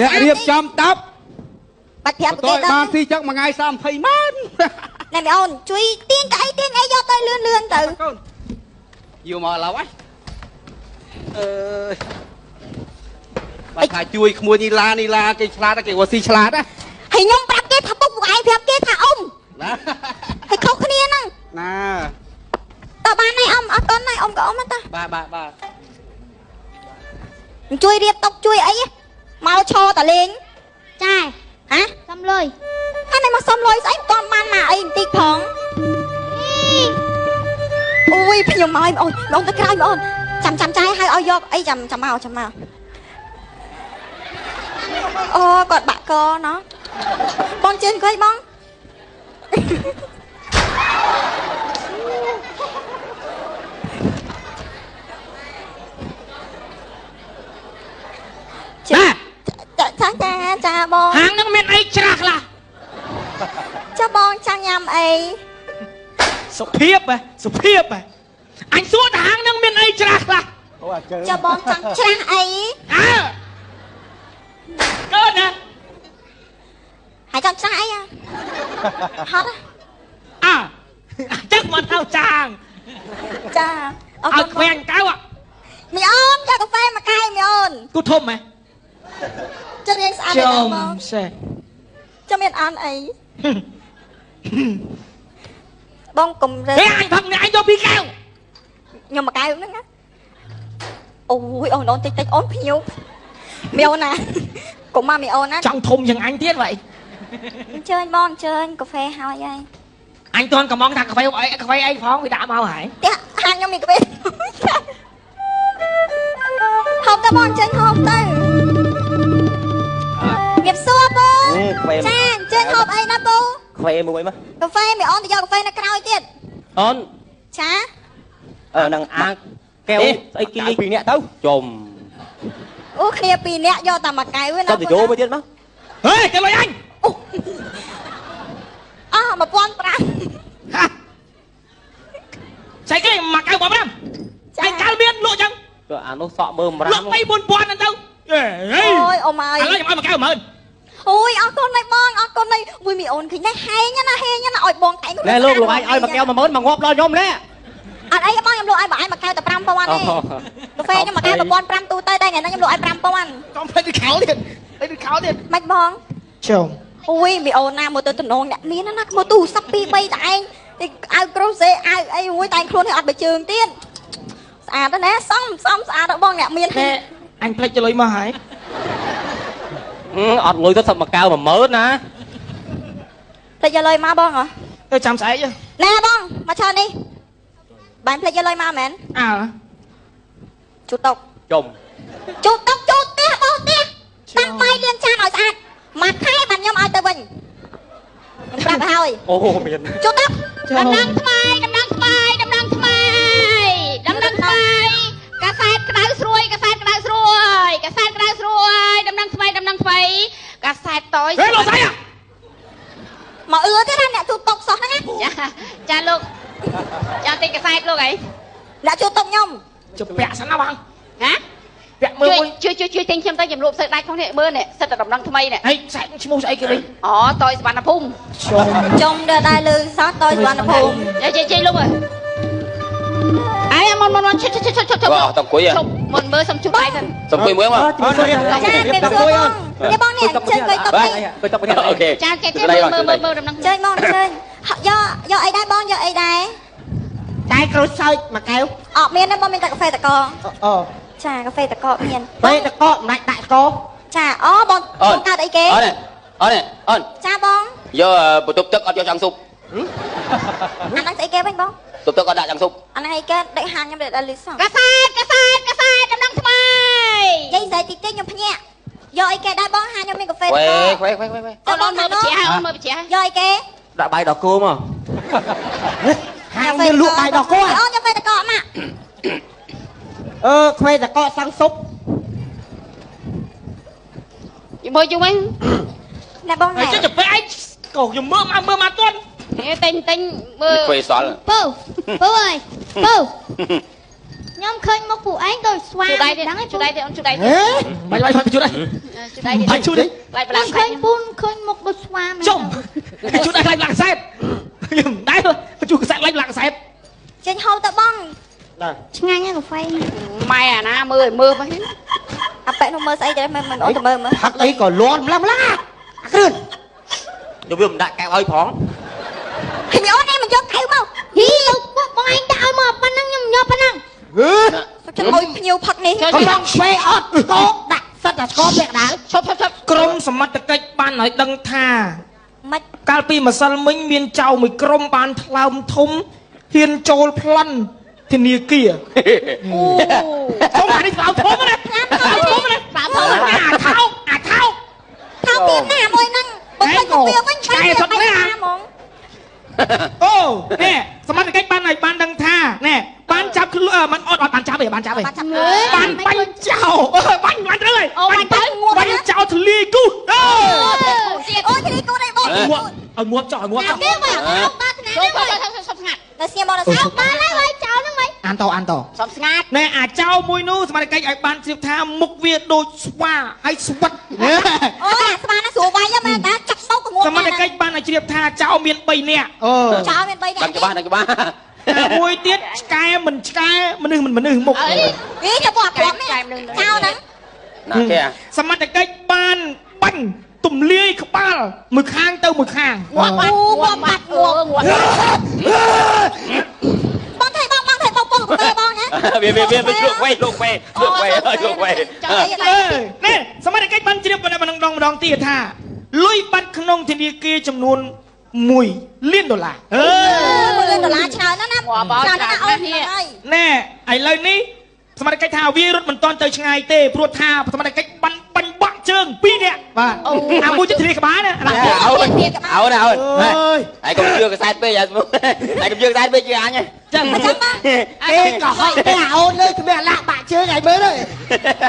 អ្នករៀបចំតាប់ បាច់ប្រាប់គេ ទៅបានទីចឹងមួយថ្ងៃ30ម៉ឺន ណែមីអូនជួយទាញកៅអីទាញអីយកទៅលឿនលឿនទៅ កូនយកមកឡូវហើយអើយបើថាជួយក្មួយនីឡាគេឆ្លាតគេវ៉ាស៊ីឆ្លាតណា ហើយខ្ញុំប្រាប់គេថាពុកពួកឯងប្រាប់គេថាអ៊ំ ណា ហើយខុសគ្នាហ្នឹង ណា តើបានហើយអ៊ំអត់តន់ហើយអ៊ំក៏អ៊ំតា បាទ ជួយរៀបតុកជួយអីមកឈរតលេងចាហ៎ សុំលុយ ហើយមិនមកសុំលុយស្អីមិនតន់បានមកអីបន្តិចផងអូយខ្ញុំមកអូនបងទៅក្រោយបងអូនចាំចាយឲ្យឲ្យយកអីចាំមកអូគាត់បាក់កណោះបងជើងអង្គុយបងចាបង ហាងនឹងមានអីច្រាស់ខ្លះ ចាបងចង់ញ៉ាំអី សុភាពអញសួរថាហាងនឹងមានអីច្រាស់ខ្លះ ចាបងចង់ច្រាស់អី អើកើណា ហើយចង់ច្រាស់អីហត់ អើចឹកមកទៅចាង ចាអរ ឲ្យ គុណ ខ្វែងកៅ មីអូនយកកាហ្វេមួយកែវមីអូន គូធំហ៎ ចារៀងស្អាតទេបង សេះ ចាមានអានអីបងកុំរើ ហេអញផឹកនេះអញយកពីកៅ ខ្ញុំមួយកែវហ្នឹងណាអូយអូនតិចអូនភ្ញៀវមីអូនណាកុំមកមីអូនណា ចង់ធំយ៉ាងអញទៀតvậy អញ្ជើញបងអញ្ជើញកាហ្វេហើយហើយ អញតន់កំងថាកាហ្វេអីផងវាដាក់មកហើយ ផ្ទះហាងខ្ញុំមានកាហ្វេហូបទៅបងអញ្ជើញហូបទៅងៀបសួរពូចាអញ្ជើញហូបអីណាពូ ខ្វេមួយមក កាហ្វេមីអូនទៅយកកាហ្វេនៅក្រោយទៀត អូន ចា នឹងអាកែវស្អីគេលេង2នាក់ទៅចំ អូគ្នា2នាក់យកតែមួយកែវណា ទៅយោមួយទៀតមក ហេទៅលុយអញ អស់1500 ស្អីគេមកកៅ5អញកៅមានលក់ចឹង ទៅអានោះសក់មើល5 លក់3 4000ហ្នឹងទៅហេ អូយអូម៉ើយ ឥឡូវខ្ញុំឲ្យមកកៅ10000 អូយអរគុណហើយបងអរគុណហើយមួយមីអូនឃើញណាហែងណាឲ្យបងតែង ណែលោកអញឲ្យមកកែវ10000មកងាប់ដល់ខ្ញុំណែ អត់អីបងខ្ញុំលក់ឲ្យបងឯងមួយកែវតែ5000ទេកាហ្វេខ្ញុំមួយកែវ1500ទូទៅតែថ្ងៃនេះខ្ញុំលក់ឲ្យ5000 កុំភ្លេចទៅខោទៀតមិនបង ជុំ អូយមីអូនណាមើលទៅតំណងអ្នកមានណាមើលទូរស័ព្ទ2 3តែឯងអាវក្រូសេអាវអីមួយតែងខ្លួនឲ្យអត់បើជើងទៀតស្អាតណាស់សំស្អាតដល់បងអ្នកមាន តែអញភ្លេចទៅលុយមកហើយ អត់លុយទៅសុំមកកែវ10000ណា តែយកលុយមកបងហ៎ ទៅចាំស្អែក ណែបងមកឆើនេះបានភ្លេចយកលុយមកមែន អើ ជូតតុក ចំ ជូតតុកជូតផ្ទះបោះផ្ទះតាំងបាយលាងចានឲ្យស្អាតមួយខែបានខ្ញុំឲ្យទៅវិញខ្ញុំប្រាប់ទៅហើយ អូមាន ជូតតុក ដំណឹង ថ្មីកាសែតក្តៅស្រួយដំណឹងថ្មីកាសែតតយ ហេលោកស្អី មកអឺទេណាអ្នកជូតតុកសោះហ្នឹងណា ចាលោកចាទិញកាសែតលោកអី អ្នកជូតតុកខ្ញុំ ជុំពាក់សិនណាបង ណា ពាក់មើលមួយ ជួយទិញខ្ញុំទៅជំនួបសើដាច់ក្នុងនេះមើលនេះសិតតែដំណឹងថ្មីនេះ ហេខ្សែឈ្មោះស្អីគេវិញ អូតយសវណ្ណភូមិ ចុំដែរលើសោះតយសុវណ្ណភូមិ ជិះលោកអើអាយមុនឈប់ បាទតអង្គុយ ឈប់មុនមើលសុំជុំដៃសិន សុំអង្គុយមួយមក ចាពេលសួរបងនេះបងនេះអញ្ជើញទៅតុក បាទ នេះ ទៅតុកនេះអូខេ ចាចេះមើលដំណឹង អញ្ជើញបងអញ្ជើញយកអីដែរបងយកអីដែរ តែក្រូចសើចមួយកែវ អត់មានទេបងមានតែកាហ្វេតក អូ ចាកាហ្វេតកមាន ពេលតកមិនដាច់ដាក់ក ចាអូបងកើតអីគេ អូន ចាបង យកបន្ទប់ទឹកអត់យកចាំងស៊ុប អាហ្នឹងស្អីគេវិញបង បន្ទប់ទឹកអត់ដាក់ចាំងស៊ុប អាហ្នឹងអីគេដូចហាងខ្ញុំដែលលឺសោះ កាសែតដំណឹងថ្មី យាយស្រីតិចតិចខ្ញុំភ្ញាក់យកអីគេដែរបងហាងខ្ញុំមានកាហ្វេតក វេ អូនមើលបជាអូនមើលបជា យកអីគេ ដាក់បាយដល់គោមក ហាងមានលក់បាយដល់គោ អូនយកកាហ្វេតកមក ខ្វេតកសាំងស៊ុប យមើលជុំវិញ ណែបងណែ ចុះទៅឯងកោខ្ញុំមើលមកទាន់ ទិញមើល ខ្វេសល់ ពូអើយពូ ខ្ញុំឃើញមុខពួកឯងដូចស្វា ជួយដៃទៀត ដឹងឯង ជួយដៃទៀតអូនជួយដៃទៀត បាច់ជួយដៃ ជួយដៃទៀត បាច់ជួយដៃ ឡៃប ខ្ញុំ ឡាំង ឃើញពូនឃើញមុខដូចស្វាមែន ចុំជួយដៃឡាក់សែតខ្ញុំដែរជួយកសែតឡាក់សែត ចេញហូបទៅបង ឆ្ងាញ់ហ្នឹងកាហ្វេ ម៉ែអាណាមើលមើលមក អាប៉ែនោះមើលស្អីទៅមិនអូនទៅមើលមើល ផឹកអីក៏លាន់ម្លឹងអាគ្រឿនយកវាមិនដាក់កែវឲ្យផង ខ្ញុំអូនឯងមិនយកថៅមក ហ៊ីលោកបងឯងដាក់ឲ្យមកប៉ុណ្ណឹងខ្ញុំញ៉ាំប៉ុណ្ណឹង ចាំអុយភ្ញៀវផឹកនេះ កំឡុងឆ្វេអត់កោដាក់សិតតែស្គរពាក់ដាល់ ឈប់ឈប់ឈប់ ក្រមសមត្ថកិច្ចបានឲ្យដឹងថា មិន កាលពីម្សិលមិញមានចៅមួយក្រុមបានថ្លើមធំហ៊ានចូលប្លន់ធនាគារ អូ ធំអានេះថ្លើមធំណាថ្លើមធំណា បាថោ អាថោ ថៅទៀតណាមួយហ្នឹងបើមិនទៅវាវិញហ្មង អូនេះសមត្ថកិច្ចបានឲ្យបានដឹងថាណែបានចាប់ខ្លួនមិនអត់បានចាប់ទេបានចាប់ទេ បាត់ចាប់ បានបាញ់ចោលបាញ់ត្រូវហើយ អូបាញ់ទៅ បាញ់ចោលធ្លាយគូសអូ ទៀត អូយនេះគូនេះបង ងាប់ឲ្យងាប់ចោលឲ្យងាប់ចោល គេមកអត់បានថ្នាក់ ចូល ហ្នឹង ចូលចូលសុំស្ងាត់ ដល់ស្ងៀមមកដល់ស្ងៀម បានហើយចោលហ្នឹងវិញ អានត សុំស្ងាត់ ណែអាចោលមួយនោះសមត្ថកិច្ចឲ្យបានជ្រាបថាមុខវាដូចស្វាហើយស្វិត អូអាស្មានណាស្រួលវាយមែនតាចាក់សោកក៏ង សមត្ថកិច្ចបានឲ្យជ្រាបថាចោលមាន3នាក់ ចោលមាន3នាក់ ដឹងច្បាស់ដឹងច្បាស់ មួយទៀតឆ្កែមិនឆ្កែមនុស្សមិនមនុស្សមុខ អី នេះទៅបងគាត់នេះចោលហ្នឹង ណាគេ សមត្ថកិច្ចបានបាញ់ទម្លាយក្បាលមួយខាងទៅមួយខាង ងាប់បាត់ងាប់បាត់ងាប់ងាប់ បងថៃបងទៅបងណា វាជក់វេលោកវេលោកវេ នេះសមត្ថកិច្ចបានជ្រាបប៉ុណ្ណេះម្ដងទៀតថាលុយបាត់ក្នុងធនាគារចំនួន$1 លាន$1 លានច្រើនណាស់ណាច្រើនណាស់អូនហើយ ណែឥឡូវនេះសមត្ថកិច្ចថាវារត់មិនទាន់ទៅឆ្ងាយទេព្រោះថាសមត្ថកិច្ចបាញ់បាក់ជើង2នាក់បាទអាមួយទៅធ្លាក្បាលណា អូណាហើយកុំជឿកសែតពេកហើយកុំជឿកសែតពេកជឿអញ ចឹង ចាំបង គេក៏ហុយទេអាអូនលើគ្មានអាឡាក់បាក់ជើងឲ្យមើលទៅ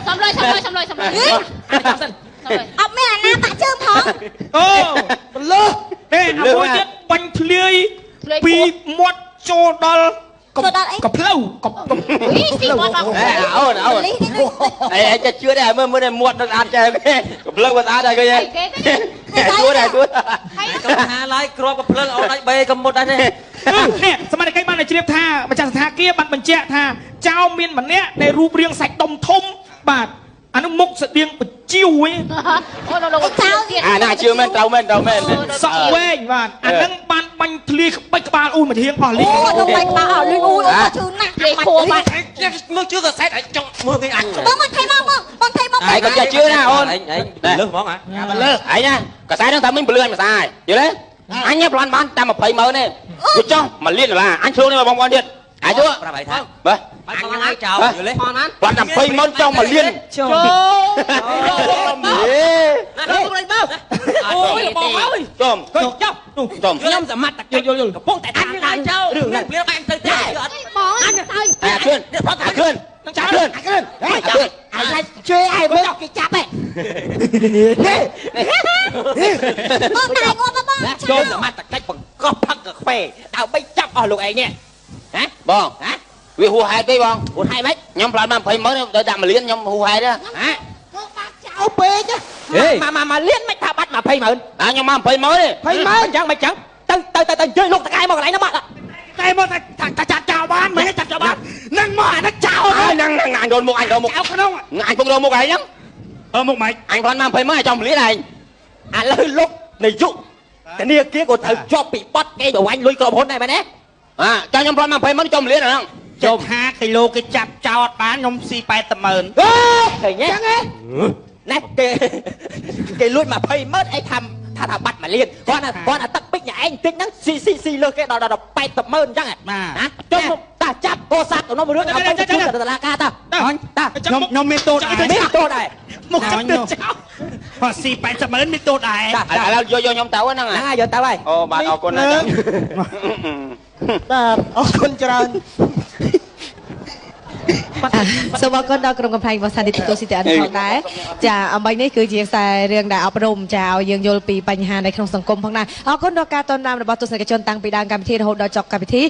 សុំលុយសុំលុយសុំលុយសុំលុយ ចាំសិន អត់មានអាណាបាក់ជើងផង អូលើនេះអាមួយទៀតបាញ់ធ្លាយពីមាត់ចូលដល់កផ្លូវក អីស៊ីមាត់មក អូនអីចេះជឿដែរមើលមាត់នឹងស្អាតចេះគេកំភ្លើងស្អាតដែរគេ គេ គួរដែរគួរ កំថាឡើយគ្រាប់កំភ្លើងអូនឲ្យបេកំមុតដែរទេ នេះសមត្ថកិច្ចបានជ្រាបថាម្ចាស់សថាគារបានបញ្ជាក់ថាចៅមានម្នាក់ដែលរូបរាងសាច់ដុំធំបាទអានោះមុខស្តៀងបញ្ជីវឯង អូលោកទៀត អាណាជឿមែនត្រូវមែន សក់វែងបាទអានឹងបានបាញ់ធ្លាយក្បាច់ក្បាលអ៊ូមួយធៀងអស់លី អូទៅបាច់មកអត់លឺអូយអូជឿណាស់ និយាយខួរបាត់ មើលជឿកសែតឲ្យចង់មើលគេអញ បងថៃមកបងថៃមក ហើយកុំចេះជឿណាអូន ឯងលើសហ្មងហ៎ លើអីណាកសែនឹងតែមិញពលឿនភាសាយល់ទេអញប្លន់បានតែ$20,000ទេយល់ចុះ$1 លានអញឆ្លងនេះបងប្អូនទៀតអាយុ ប្រាប់ឲ្យថា បាទ អញហ្នឹងឲ្យចោលយល់ទេផងណា ប្លន់តែ$20,000ចុះ$1 លាន ចូល ហេ ណាទៅមកអូយបងអើយ ចុំ ចុះនោះ ចុំ ខ្ញុំសមត្ថកិច្ចយល់កំពុងតែតាមដានចោលរឿងនេះព្រាបអញទៅទេអត់ បងអញទៅ អាគ្រឿនផត់អាគ្រឿនចាំគ្រឿន អាយជួយឲ្យមើលគេចាប់ហ៎ បងតែងាប់បង ចូលសមត្ថកិច្ចបង្កប់ផឹកកាហ្វេដើម្បីចាប់អស់លោកឯងនេះហ៎ បងវាហួសហេតុពេកបង អូនហើយម៉េច ខ្ញុំប្លន់បាន$20,000ទៅដាក់$1 លានខ្ញុំហួសហេតុហ៎ ចោលពេកមកលៀនមិនថាបាត់20,000 ខ្ញុំមក$20,000ទេ 20,000អញ្ចឹងមិនចឹងទៅយកលោកតកែមកកន្លែងនោះមក តែមកតែចាត់ចោលបានមិនចាត់ចោលបាននឹងមកអានឹងចោល ហ្នឹងអញដូនមុខអញដូនមុខ ចោលក្នុង អញពុករមុខឯងហ្នឹង មុខម៉េច អញប្លន់បាន$20,000ឲ្យចំ$1 លានឯង ឥឡូវលោកនាយកធនាគារក៏ត្រូវជាប់ពីបត់គេប្រវាញ់លុយក្រុមហ៊ុនដែរមែនទេ ចាំខ្ញុំប្លន់បាន$20,000ចំ$1 លានហ្នឹង ចុះថាគីឡូគេចាប់ចោលអត់បានខ្ញុំស៊ី80,000 ឃើញទេចឹងហ៎ណែគេលួច20,000ឯងថាបាត់1 លានគាត់ថាទឹកពេជ្រញ៉ែឯងតិចហ្នឹងស៊ីលើគេដល់80,000អញ្ចឹងហ៎ចុះតាចាប់កោសាក់ទៅនោះរឿងដើម្បីទៅតុលាការតាខ្ញុំមានតូតដែរ មានតូតដែរ មកចាប់ទៅចោលបើស៊ី80,000មានតូតដែរ ឥឡូវយកខ្ញុំទៅហ្នឹង ណាយកទៅហើយ អូបាទអរគុណណាស់ បាទអរគុណច្រើន សូមអរគុណដល់ក្រុមកំប្លែងវ៉ាសានទីទូស៊ីទីអនុផងដែរចាអំបញ្ញនេះគឺជាខ្សែរឿងដែលអប់រំចាឲ្យយើងយល់ពីបញ្ហានៅក្នុងសង្គមផងដែរអរគុណដល់ការต้อนรับរបស់ទស្សនិកជនតាំងពីដើមកម្មវិធីរហូតដល់ចប់កម្មវិធី